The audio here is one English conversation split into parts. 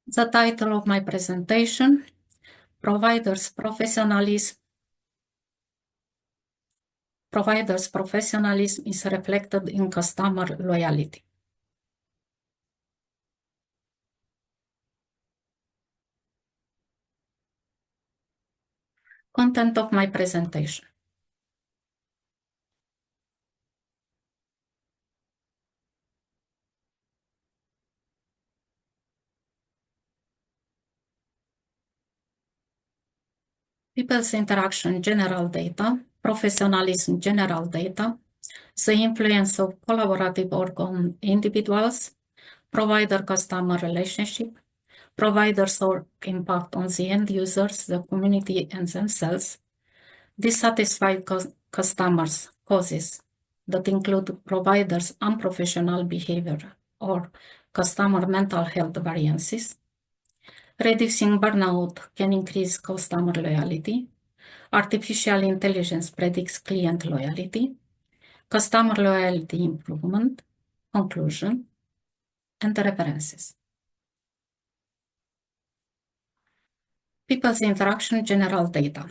The title of my presentation, Providers Professionalism is reflected in customer loyalty. Content of my presentation. People's interaction general data, professionalism general data, the influence of collaborative work on individuals, provider-customer relationship, providers' work impact on the end users, the community, and themselves, dissatisfied customers causes that include providers' unprofessional behavior or customer mental health variances. Reducing burnout can increase customer loyalty. Artificial intelligence predicts client loyalty. Customer loyalty improvement, conclusion, and references. People's interaction general data.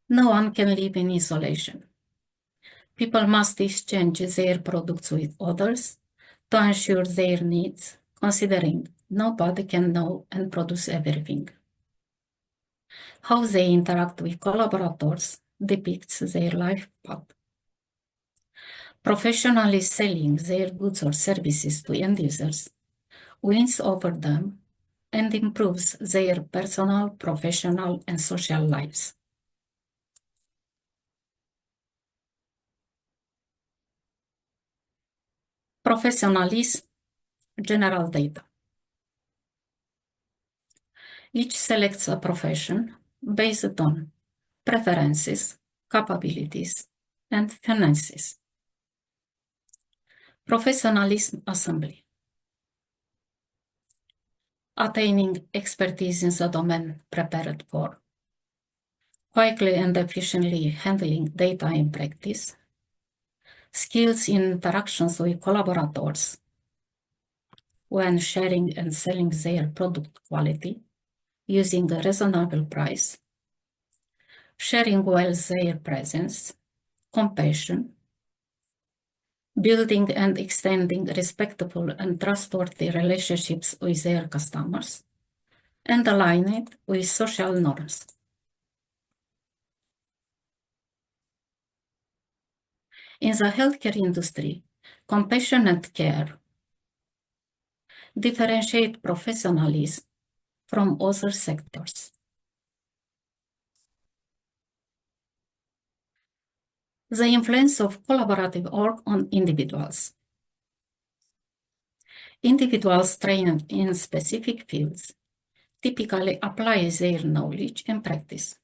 No one can live in isolation. People must exchange their products with others to ensure their needs, considering nobody can know and produce everything. How they interact with collaborators depicts their life path. Professionally selling their goods or services to end users wins over them and improves their personal, professional, and social lives. Professionalism general data. Each selects a profession based on preferences, capabilities, and finances. Professionalism assembly. Attaining expertise in the domain prepared for. Quickly and efficiently handling data in practice. Skills in interactions with collaborators when sharing and selling their product quality using a reasonable price. Sharing well their presence, compassion, building and extending respectful and trustworthy relationships with their customers, and align it with social norms. In the healthcare industry, compassionate care differentiate professionalism from other sectors. The influence of collaborative work on individuals. Individuals trained in specific fields typically apply their knowledge and practice.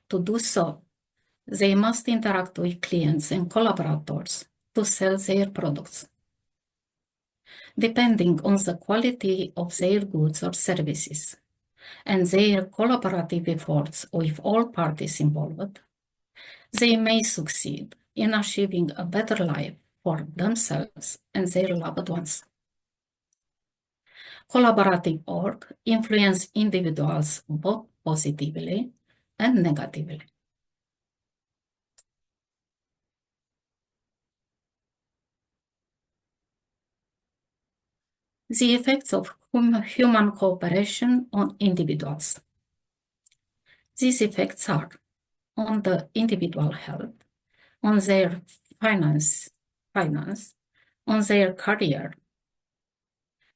To do so, they must interact with clients and collaborators to sell their products. Depending on the quality of their goods or services and their collaborative efforts with all parties involved, they may succeed in achieving a better life for themselves and their loved ones. Collaborative work influences individuals both positively and negatively. The effects of human cooperation on individuals. These effects are on the individual health, on their finance, on their career,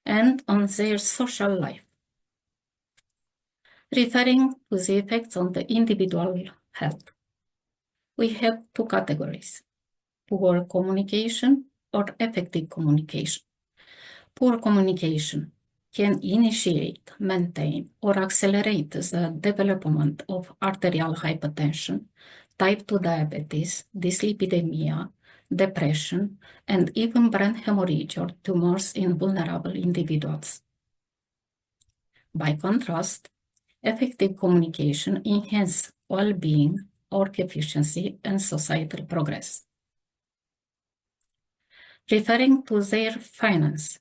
and on their social life. Referring to the effects on the individual health, we have two categories: poor communication or effective communication. Poor communication can initiate, maintain, or accelerate the development of arterial hypertension, type 2 diabetes, dyslipidemia, depression, and even brain hemorrhage or tumors in vulnerable individuals. By contrast, effective communication enhances well-being, work efficiency, and societal progress. Referring to their finance,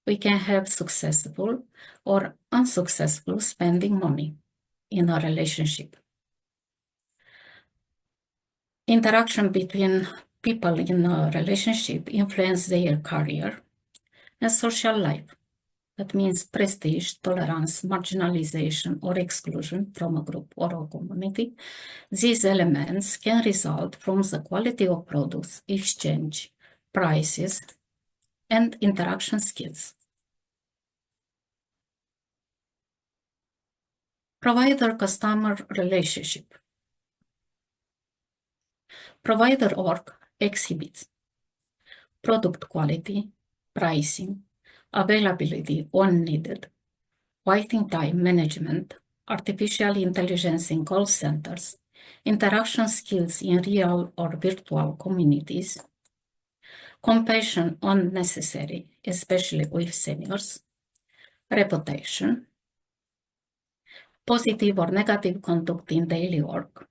We can have successful or unsuccessful spending money in a relationship. Interaction between people in a relationship influence their career and social life. That means prestige, tolerance, marginalization, or exclusion from a group or a community. These elements can result from the quality of products, exchange, prices, and interaction skills. Provider-customer relationship. Provider org exhibits product quality, pricing, availability when needed, waiting time management, artificial intelligence in call centers, interaction skills in real or virtual communities, compassion when necessary, especially with seniors, reputation, positive or negative conduct in daily work,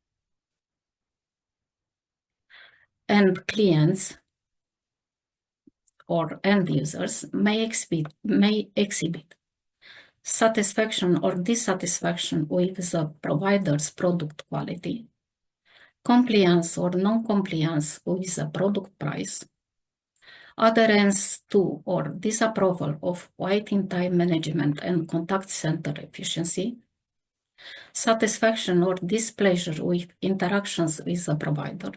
and clients or end users may exhibit satisfaction or dissatisfaction with the provider's product quality, compliance or non-compliance with the product price, adherence to or disapproval of waiting time management and contact center efficiency, satisfaction or displeasure with interactions with the provider,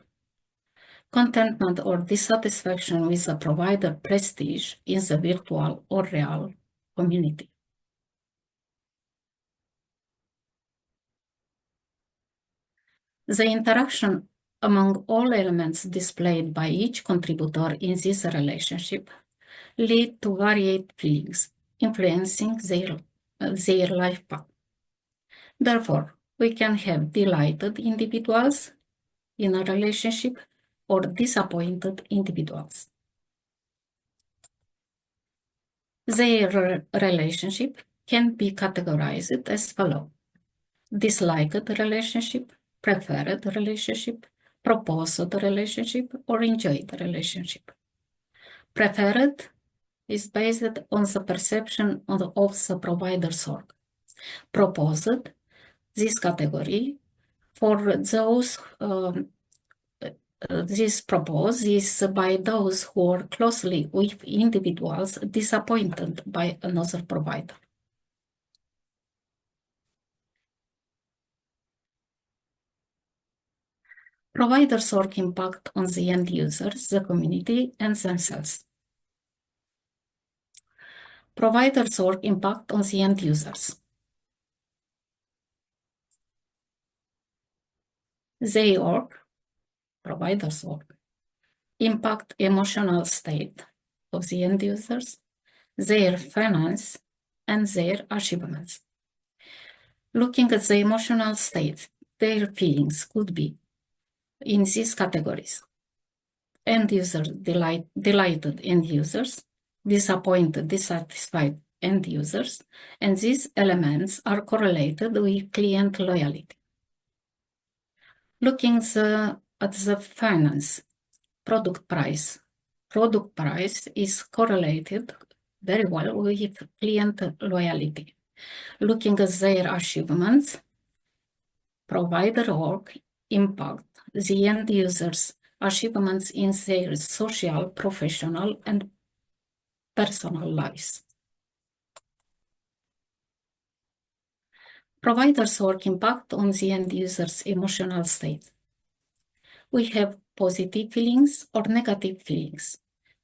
contentment or dissatisfaction with the provider prestige in the virtual or real community. The interaction among all elements displayed by each contributor in this relationship lead to varied feelings, influencing their life path. Therefore, we can have delighted individuals in a relationship or disappointed individuals. Their relationship can be categorized as follows: disliked relationship, preferred relationship, proposed relationship, or enjoyed relationship. Preferred is based on the perception of the provider's org. Proposed, this category, for those this proposed is by those who are closely with individuals disappointed by another provider. Providers' org impact on the end users, the community, and themselves. Providers' org impact on the end users. They org, providers' org, impact emotional state of the end users, their finance, and their achievements. Looking at the emotional state, their feelings could be in these categories: end user delighted end users, disappointed, dissatisfied end users, and these elements are correlated with client loyalty. Looking at the finance, product price. Product price is correlated very well with client loyalty. Looking at their achievements, provider org impact the end users' achievements in their social, professional, and personal lives. Providers org impact on the end user's emotional state. We have positive feelings or negative feelings.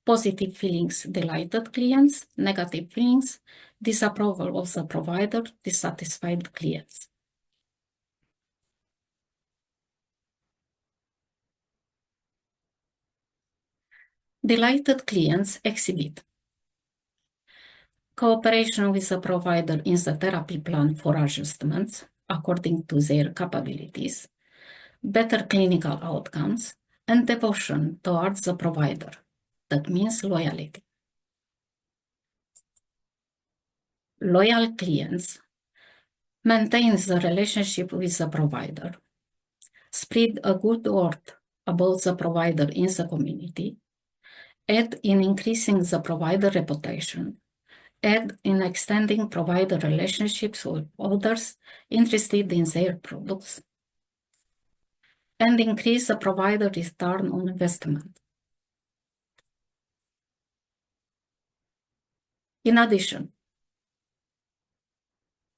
Positive feelings, delighted clients; negative feelings, disapproval of the provider, dissatisfied clients. Delighted clients exhibit cooperation with the provider in the therapy plan for adjustments according to their capabilities, better clinical outcomes, and devotion towards the provider. That means loyalty. Loyal clients maintain the relationship with the provider, spread a good word about the provider in the community, aid in increasing the provider reputation, aid in extending provider relationships with others interested in their products, and increase the provider return on investment. In addition,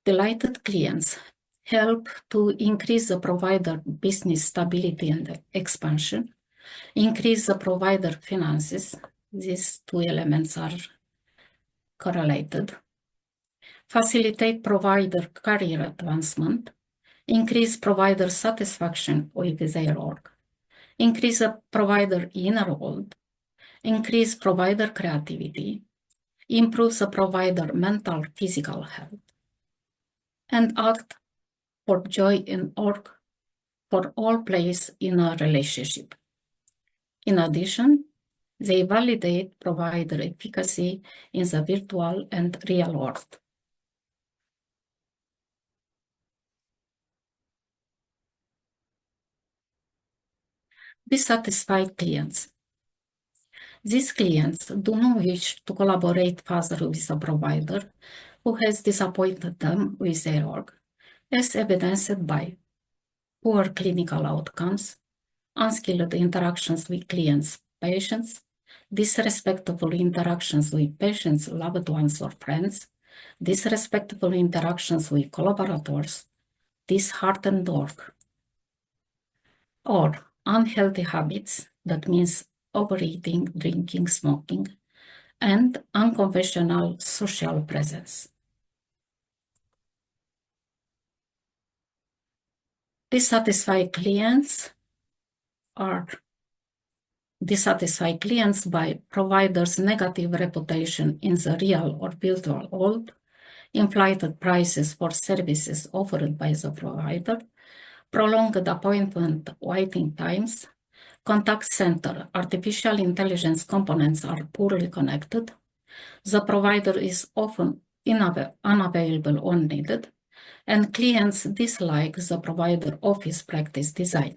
delighted clients help to increase the provider business stability and expansion, increase the provider finances. These two elements are correlated. Facilitate provider career advancement, increase provider satisfaction with their org, increase the provider inner world, increase provider creativity, improve the provider mental physical health, and act for joy in org for all players in a relationship. In addition, they validate provider efficacy in the virtual and real world. Dissatisfied clients. These clients do not wish to collaborate further with a provider who has disappointed them with their org, as evidenced by poor clinical outcomes, unskilled interactions with clients' patients, disrespectful interactions with patients' loved ones or friends, disrespectful interactions with collaborators, disheartened org, or unhealthy habits, that means overeating, drinking, smoking, and unconventional social presence. Dissatisfied clients are dissatisfied clients by providers' negative reputation in the real or virtual world, inflated prices for services offered by the provider, prolonged appointment waiting times, contact center artificial intelligence components are poorly connected, the provider is often unavailable when needed, and clients dislike the provider office practice design.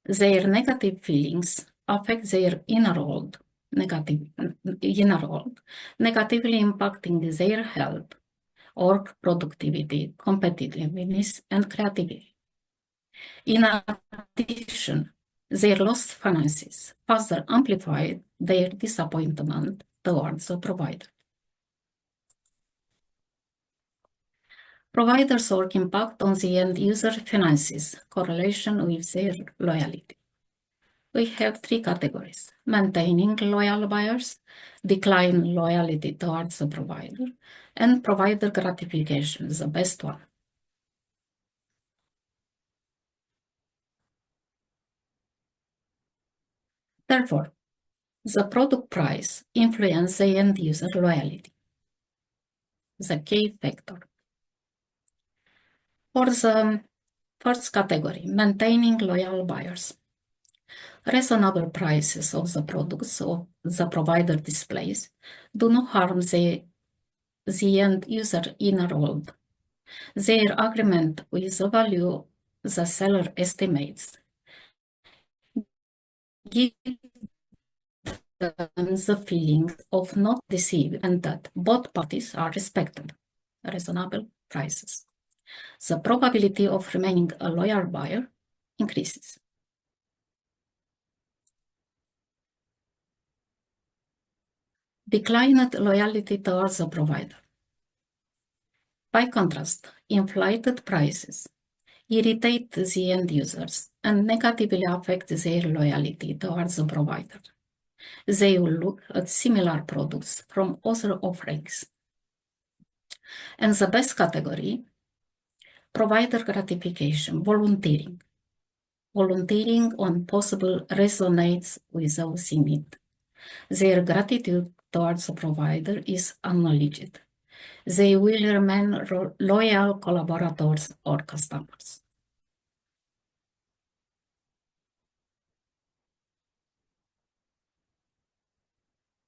Their negative feelings affect their inner world, negatively impacting their health, work productivity, competitiveness, and creativity. In addition, their lost finances further amplified their disappointment towards the provider. Providers' work impact on the end user finances, correlation with their loyalty. We have three categories: maintaining loyal buyers, decline loyalty towards the provider, and provider gratification, the best one. Therefore, the product price influences the end user loyalty, the key factor. For the first category, maintaining loyal buyers, reasonable prices of the products of the provider displays do not harm the end user inner world. Their agreement with the value the seller estimates gives them the feeling of not deceived and that both parties are respected. Reasonable prices. The probability of remaining a loyal buyer increases. Declined loyalty towards the provider. By contrast, inflated prices irritate the end users and negatively affect their loyalty towards the provider. They will look at similar products from other offerings. And the best category, provider gratification, volunteering. Volunteering when possible resonates with those in need. Their gratitude towards the provider is acknowledged. They will remain loyal collaborators or customers.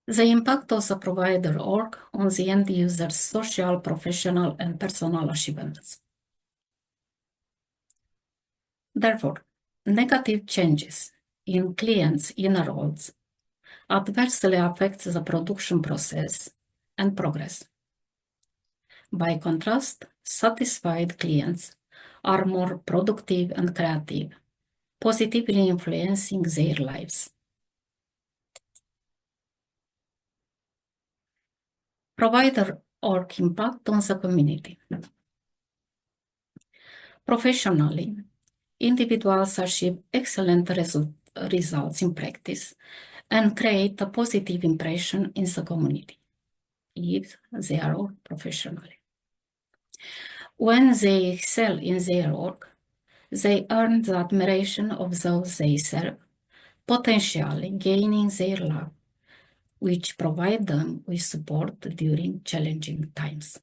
The impact of the provider org on the end user's social, professional, and personal achievements. Therefore, negative changes in clients' inner worlds adversely affects the production process and progress. By contrast, satisfied clients are more productive and creative, positively influencing their lives. Provider org impact on the community. Professionally, individuals achieve excellent results in practice and create a positive impression in the community if they are all professionally. When they excel in their work, they earn the admiration of those they serve, potentially gaining their love, which provide them with support during challenging times.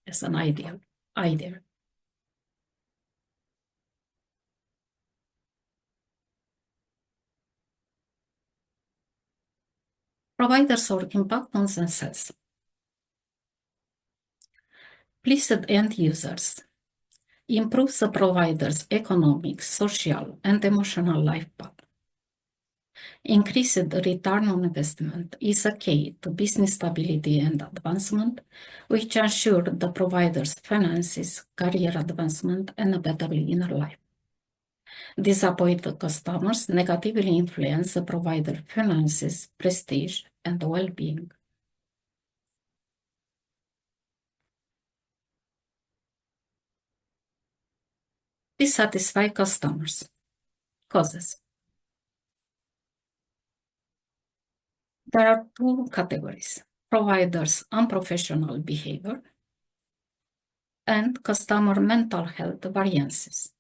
As an idea. Providers work impact on themselves. Pleased end users improves the provider's economic, social, and emotional life path. Increased return on investment is a key to business stability and advancement, which ensure the provider's finances, career advancement, and a better inner life. Disappointed customers negatively influence the provider's finances, prestige, and well-being. Dissatisfied customers. Causes. There are two categories: providers' unprofessional behavior and customer mental health variances.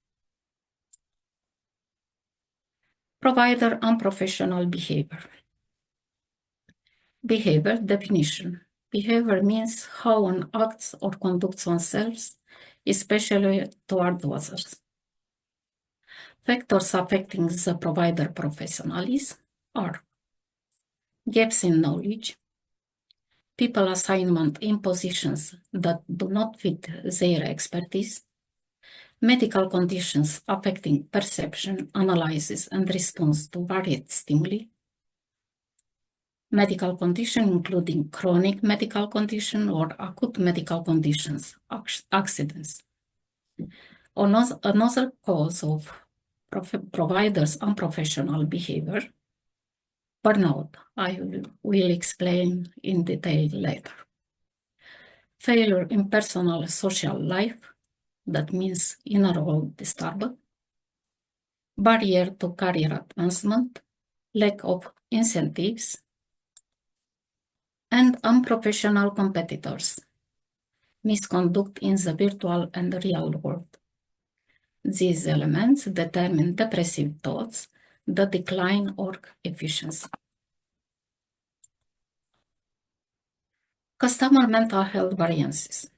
Provider unprofessional behavior. Behavior definition. Behavior means how one acts or conducts oneself, especially toward others. Factors affecting the provider professionalism are gaps in knowledge, people assignment in positions that do not fit their expertise, medical conditions affecting perception, analysis, and response to varied stimuli, medical condition including chronic medical condition or acute medical conditions, accidents. Another cause of providers' unprofessional behavior, burnout, I will explain in detail later. Failure in personal social life, that means inner world disturbed. Barrier to career advancement, lack of incentives, and unprofessional competitors, misconduct in the virtual and real world. These elements determine depressive thoughts that decline work efficiency. Customer mental health variances.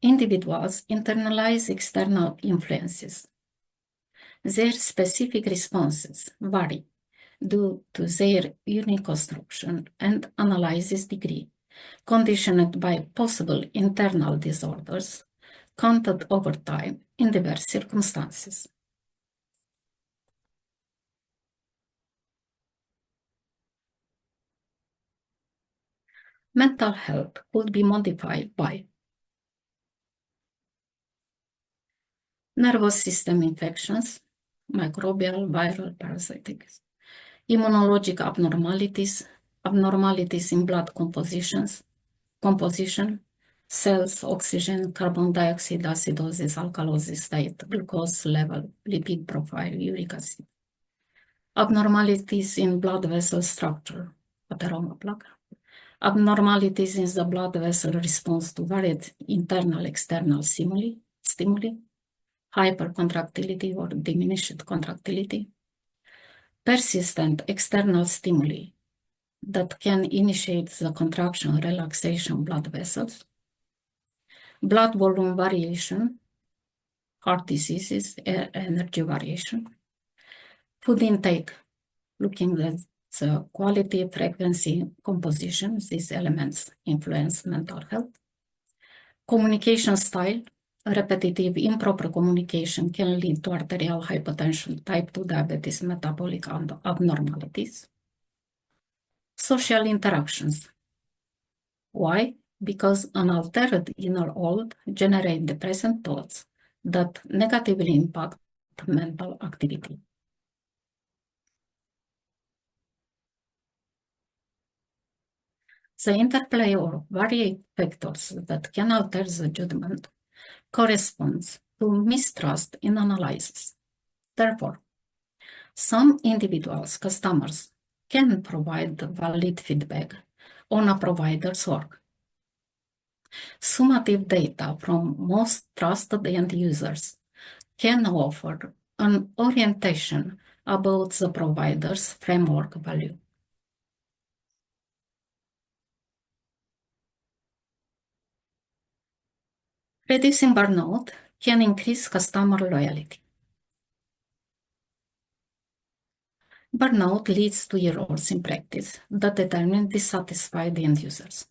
Individuals internalize external influences. Their specific responses vary due to their unique construction and analysis degree, conditioned by possible internal disorders, counted over time in diverse circumstances. Mental health could be modified by nervous system infections, microbial, viral, parasitic, immunologic abnormalities in blood composition, cells, oxygen, carbon dioxide, acidosis, alkalosis, diet, glucose level, lipid profile, uric acid. Abnormalities in blood vessel structure, atheroma plaque. Abnormalities in the blood vessel response to varied internal external stimuli, hypercontractility or diminished contractility, persistent external stimuli that can initiate the contraction, relaxation blood vessels, blood volume variation, heart diseases, energy variation, food intake, looking at the quality, frequency, composition, these elements influence mental health, communication style, Repetitive improper communication can lead to arterial hypertension, type 2 diabetes, metabolic abnormalities. Social interactions. Why? Because an altered inner world generates the present thoughts that negatively impact mental activity. The interplay of various factors that can alter the judgment corresponds to mistrust in analysis. Therefore, some individuals, customers, can provide valid feedback on a provider's work. Summative data from most trusted end users can offer an orientation about the provider's framework value. Reducing burnout can increase customer loyalty. Burnout leads to errors in practice that determine dissatisfied end users.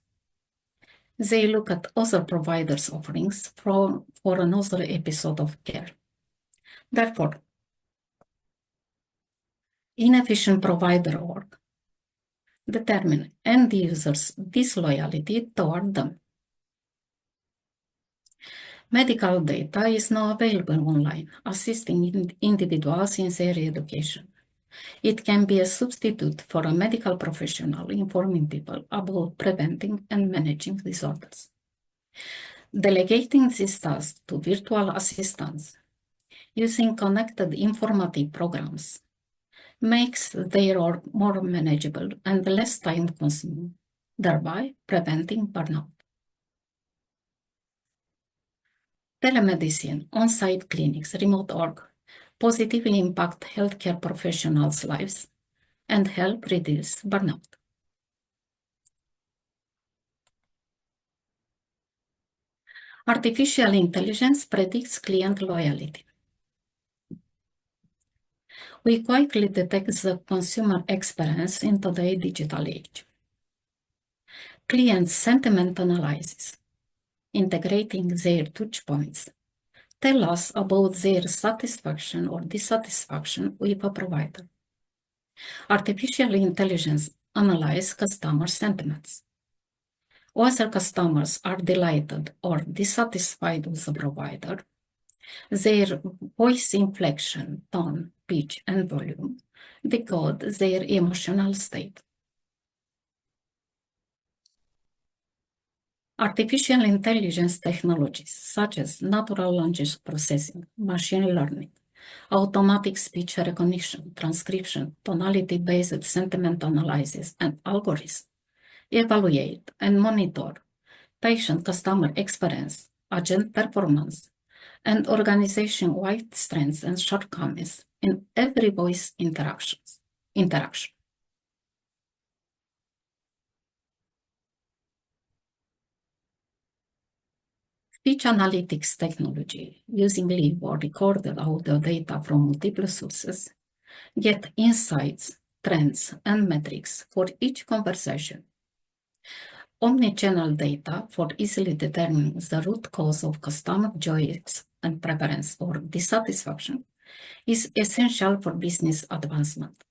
They look at other providers' offerings for another episode of care. Therefore, inefficient provider work determine end users' disloyalty toward them. Medical data is now available online, assisting individuals in their education. It can be a substitute for a medical professional informing people about preventing and managing disorders. Delegating this task to virtual assistants using connected informative programs makes their work more manageable and less time-consuming, thereby preventing burnout. Telemedicine, on-site clinics, remote work positively impact healthcare professionals' lives and help reduce burnout. Artificial intelligence predicts client loyalty. We quickly detect the consumer experience in today's digital age. Client sentiment analysis, integrating their touchpoints, tell us about their satisfaction or dissatisfaction with a provider. Artificial intelligence analyzes customer sentiments. Whether customers are delighted or dissatisfied with the provider, their voice inflection, tone, pitch, and volume decode their emotional state. Artificial intelligence technologies such as natural language processing, machine learning, automatic speech recognition, transcription, tonality-based sentiment analysis, and algorithms evaluate and monitor patient customer experience, agent performance, and organization-wide strengths and shortcomings in every voice interaction. Speech analytics technology, using live or recorded audio data from multiple sources, get insights, trends, and metrics for each conversation. Omnichannel data for easily determining the root cause of customer joy and preference or dissatisfaction is essential for business advancement.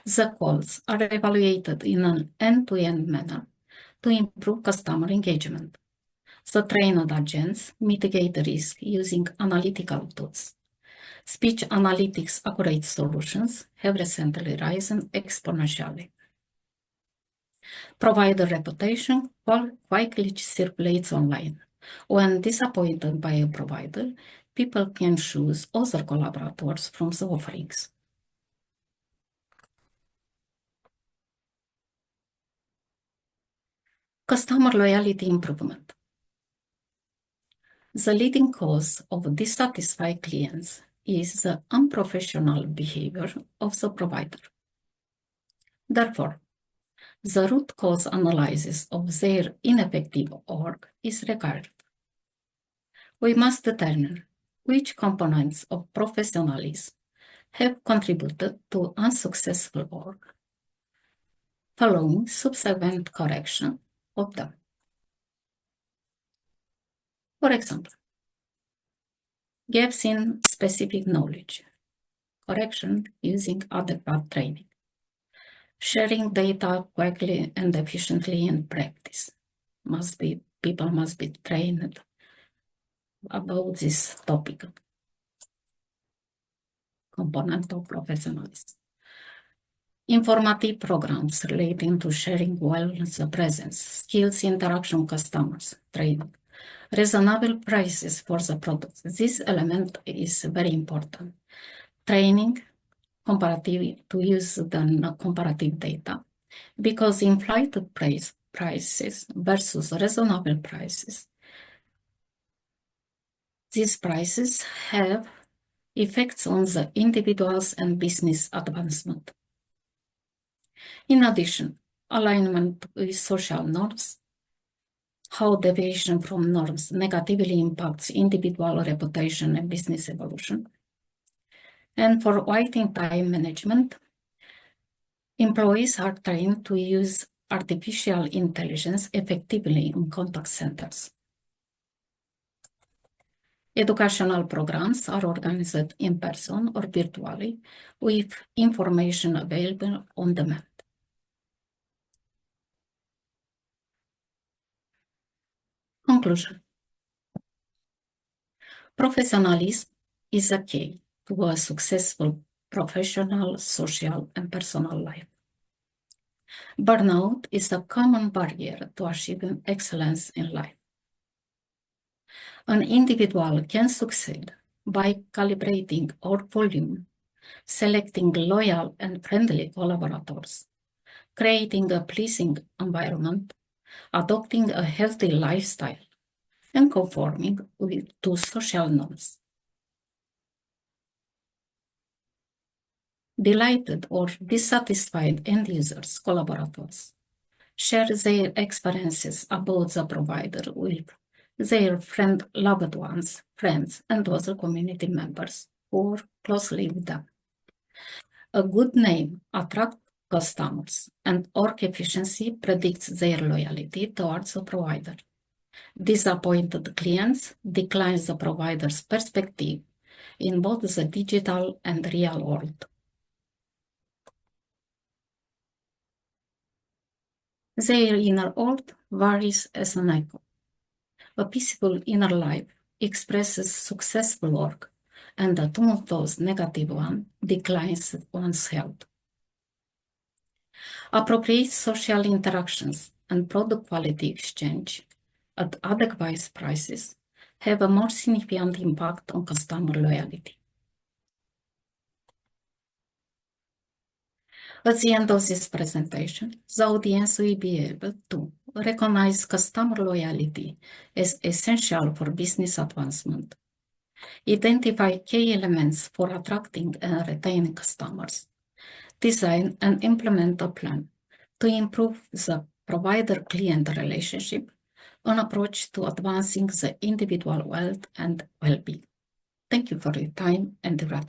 The calls are evaluated in an end-to-end manner to improve customer engagement. The trained agents mitigate risk using analytical tools. Speech analytics accurate solutions have recently risen exponentially. Provider reputation quickly circulates online. When disappointed by a provider, people can choose other collaborators from the offerings. Customer loyalty improvement. The leading cause of dissatisfied clients is the unprofessional behavior of the provider. Therefore, the root cause analysis of their ineffective work is required. We must determine which components of professionalism have contributed to unsuccessful work, following subsequent correction of them. For example, Gaps in specific knowledge. Correction using adequate training. Sharing data quickly and efficiently in practice. People must be trained about this topic. Component of professionalism. Informative programs relating to sharing well the presence, skills, interaction, customers, training. Reasonable prices for the products. This element is very important. Training, comparative, to use the comparative data, because inflated prices versus reasonable prices. These prices have effects on the individuals and business advancement. In addition, alignment with social norms, how deviation from norms negatively impacts individual reputation and business evolution. And for waiting time management, employees are trained to use artificial intelligence effectively in contact centers. Educational programs are organized in person or virtually with information available on demand. Conclusion. Professionalism is a key to a successful professional, social, and personal life. Burnout is a common barrier to achieving excellence in life. An individual can succeed by calibrating our volume, selecting loyal and friendly collaborators, creating a pleasing environment, adopting a healthy lifestyle, and conforming to social norms. Delighted or dissatisfied end users, collaborators, share their experiences about the provider with their loved ones, friends, and other community members who work closely with them. A good name attracts customers, and work efficiency predicts their loyalty towards the provider. Disappointed clients decline the provider's perspective in both the digital and real world. Their inner world varies as an echo. A peaceful inner life expresses successful work, and a tumultuous negative one declines one's health. Appropriate social interactions and product quality exchange at adequate prices have a more significant impact on customer loyalty. At the end of this presentation, the audience will be able to recognize customer loyalty as essential for business advancement, identify key elements for attracting and retaining customers, design and implement a plan to improve the provider-client relationship, an approach to advancing the individual wealth and well-being. Thank you for your time and gratitude.